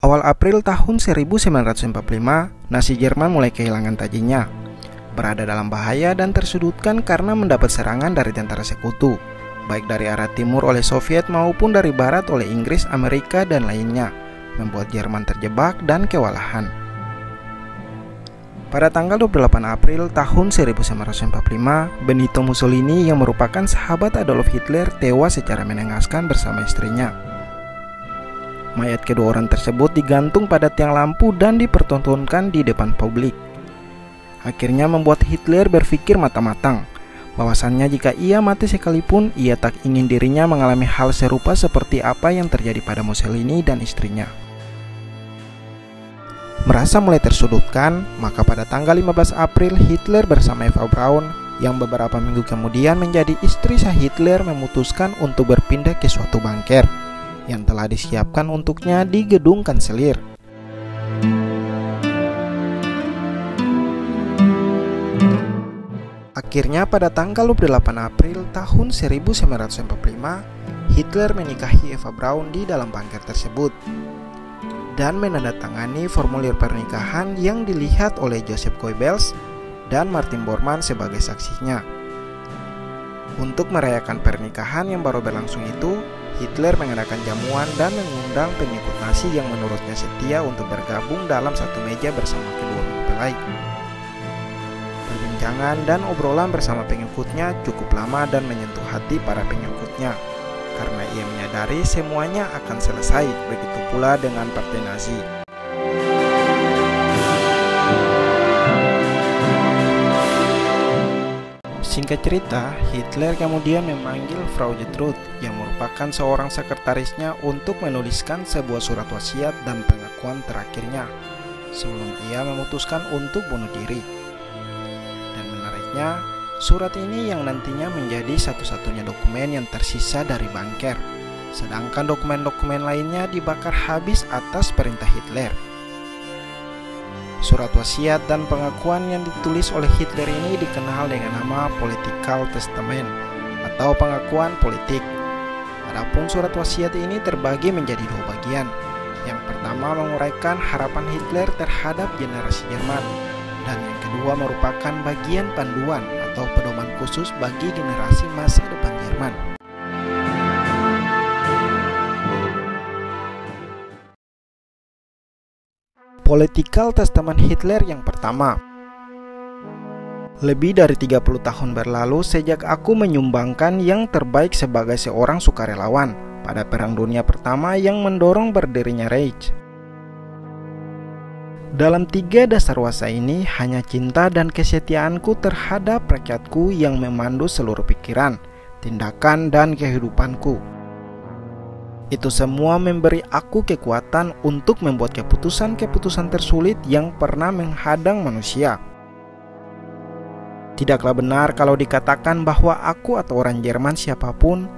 Awal April tahun 1945, Nazi Jerman mulai kehilangan tajinya, berada dalam bahaya dan tersudutkan karena mendapat serangan dari tentara sekutu, baik dari arah timur oleh Soviet maupun dari barat oleh Inggris, Amerika, dan lainnya, membuat Jerman terjebak dan kewalahan. Pada tanggal 28 April tahun 1945, Benito Mussolini yang merupakan sahabat Adolf Hitler tewas secara mengenaskan bersama istrinya. Mayat kedua orang tersebut digantung pada tiang lampu dan dipertontonkan di depan publik. Akhirnya membuat Hitler berpikir matang-matang bahwasannya jika ia mati sekalipun, ia tak ingin dirinya mengalami hal serupa seperti apa yang terjadi pada Mussolini dan istrinya. Merasa mulai tersudutkan, maka pada tanggal 15 April Hitler bersama Eva Braun yang beberapa minggu kemudian menjadi istri sah Hitler memutuskan untuk berpindah ke suatu bunker yang telah disiapkan untuknya di gedung kanselir. Akhirnya pada tanggal 28 April tahun 1945, Hitler menikahi Eva Braun di dalam bunker tersebut dan menandatangani formulir pernikahan yang dilihat oleh Joseph Goebbels dan Martin Bormann sebagai saksinya. Untuk merayakan pernikahan yang baru berlangsung itu, Hitler mengadakan jamuan dan mengundang pengikut Nazi yang menurutnya setia untuk bergabung dalam satu meja bersama kedua mempelai. Perbincangan dan obrolan bersama pengikutnya cukup lama dan menyentuh hati para pengikutnya, karena ia menyadari semuanya akan selesai, begitu pula dengan partai Nazi. Singkat cerita, Hitler kemudian memanggil Frau Gertrud yang merupakan seorang sekretarisnya untuk menuliskan sebuah surat wasiat dan pengakuan terakhirnya sebelum ia memutuskan untuk bunuh diri. Dan menariknya, surat ini yang nantinya menjadi satu-satunya dokumen yang tersisa dari bunker, sedangkan dokumen-dokumen lainnya dibakar habis atas perintah Hitler. Surat wasiat dan pengakuan yang ditulis oleh Hitler ini dikenal dengan nama Political Testament atau pengakuan politik. Adapun surat wasiat ini terbagi menjadi dua bagian. Yang pertama menguraikan harapan Hitler terhadap generasi Jerman, dan yang kedua merupakan bagian panduan atau pedoman khusus bagi generasi masa depan Jerman. Political Testament Hitler yang pertama. Lebih dari 30 tahun berlalu sejak aku menyumbangkan yang terbaik sebagai seorang sukarelawan pada Perang Dunia Pertama yang mendorong berdirinya Reich. Dalam 3 dasarwasa ini hanya cinta dan kesetiaanku terhadap rakyatku yang memandu seluruh pikiran, tindakan, dan kehidupanku. Itu semua memberi aku kekuatan untuk membuat keputusan-keputusan tersulit yang pernah menghadang manusia. Tidaklah benar kalau dikatakan bahwa aku atau orang Jerman siapapun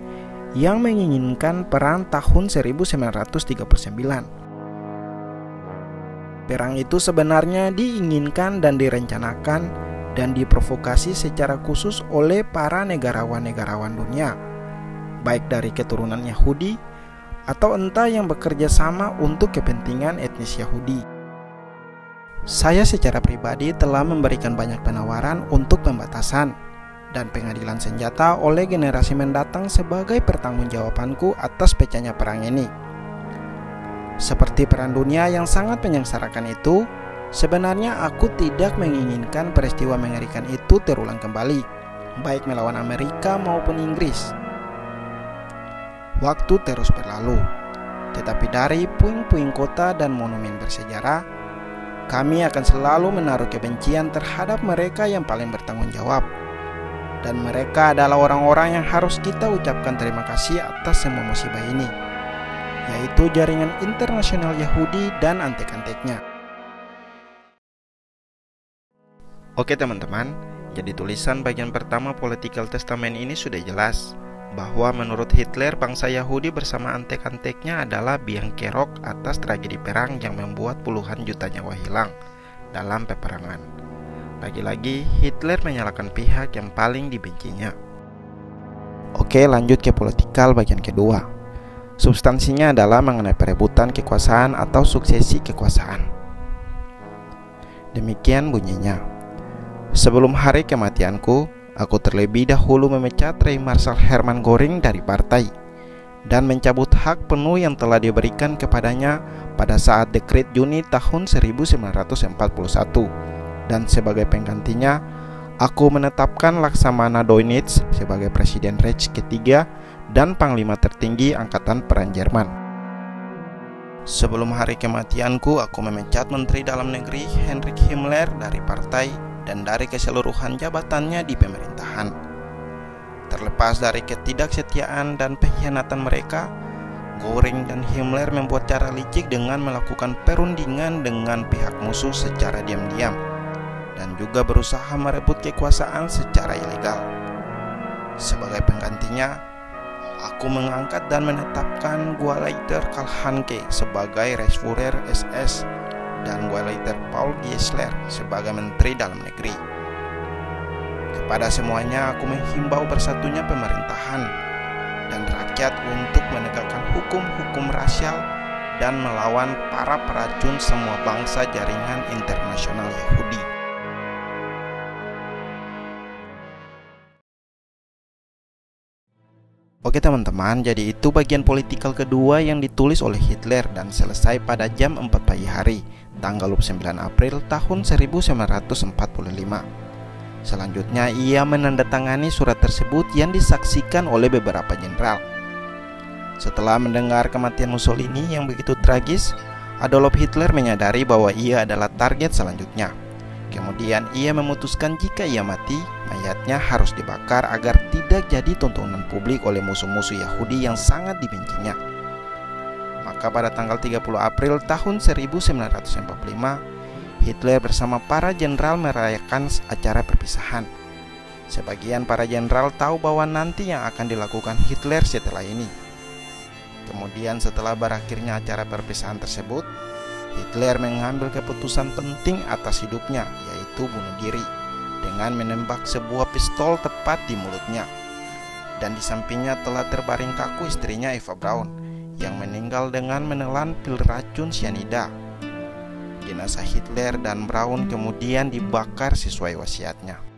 yang menginginkan perang tahun 1939. Perang itu sebenarnya diinginkan dan direncanakan dan diprovokasi secara khusus oleh para negarawan-negarawan dunia, baik dari keturunan Yahudi atau entah yang bekerja sama untuk kepentingan etnis Yahudi. Saya secara pribadi telah memberikan banyak penawaran untuk pembatasan dan pengadilan senjata oleh generasi mendatang sebagai pertanggungjawabanku atas pecahnya perang ini. Seperti Perang Dunia yang sangat menyengsarakan itu, sebenarnya aku tidak menginginkan peristiwa mengerikan itu terulang kembali, baik melawan Amerika maupun Inggris. Waktu terus berlalu, tetapi dari puing-puing kota dan monumen bersejarah, kami akan selalu menaruh kebencian terhadap mereka yang paling bertanggung jawab. Dan mereka adalah orang-orang yang harus kita ucapkan terima kasih atas semua musibah ini, yaitu jaringan internasional Yahudi dan antek-anteknya. Oke teman-teman, jadi tulisan bagian pertama Political Testament ini sudah jelas bahwa menurut Hitler bangsa Yahudi bersama antek-anteknya adalah biang kerok atas tragedi perang yang membuat puluhan juta nyawa hilang dalam peperangan. Lagi-lagi Hitler menyalahkan pihak yang paling dibencinya. Oke, lanjut ke politikal bagian kedua. Substansinya adalah mengenai perebutan kekuasaan atau suksesi kekuasaan. Demikian bunyinya. Sebelum hari kematianku, aku terlebih dahulu memecat Rey Marshal Hermann Göring dari partai dan mencabut hak penuh yang telah diberikan kepadanya pada saat Dekret Juni tahun 1941. Dan sebagai penggantinya, aku menetapkan Laksamana Dönitz sebagai Presiden Reich ketiga dan Panglima tertinggi Angkatan Perang Jerman. Sebelum hari kematianku, aku memecat Menteri Dalam Negeri Heinrich Himmler dari partai dan dari keseluruhan jabatannya di pemerintahan. Terlepas dari ketidaksetiaan dan pengkhianatan mereka, Göring dan Himmler membuat cara licik dengan melakukan perundingan dengan pihak musuh secara diam-diam dan juga berusaha merebut kekuasaan secara ilegal. Sebagai penggantinya, aku mengangkat dan menetapkan Gauleiter Karl Hanke sebagai Reichsführer SS dan Gauleiter Paul Giesler sebagai Menteri Dalam Negeri. Kepada semuanya aku menghimbau bersatunya pemerintahan dan rakyat untuk menegakkan hukum-hukum rasial dan melawan para peracun semua bangsa jaringan internasional Yahudi. Oke teman-teman, jadi itu bagian politikal kedua yang ditulis oleh Hitler dan selesai pada jam 4 pagi hari, tanggal 29 April tahun 1945. Selanjutnya ia menandatangani surat tersebut yang disaksikan oleh beberapa jenderal. Setelah mendengar kematian Mussolini yang begitu tragis, Adolf Hitler menyadari bahwa ia adalah target selanjutnya. Kemudian ia memutuskan jika ia mati, mayatnya harus dibakar agar tidak jadi tontonan publik oleh musuh-musuh Yahudi yang sangat dibencinya. Maka pada tanggal 30 April tahun 1945, Hitler bersama para jenderal merayakan acara perpisahan. Sebagian para jenderal tahu bahwa nanti yang akan dilakukan Hitler setelah ini. Kemudian setelah berakhirnya acara perpisahan tersebut, Hitler mengambil keputusan penting atas hidupnya, yaitu bunuh diri dengan menembak sebuah pistol tepat di mulutnya. Dan di sampingnya telah terbaring kaku istrinya Eva Braun yang meninggal dengan menelan pil racun cyanida. Jenazah Hitler dan Braun kemudian dibakar sesuai wasiatnya.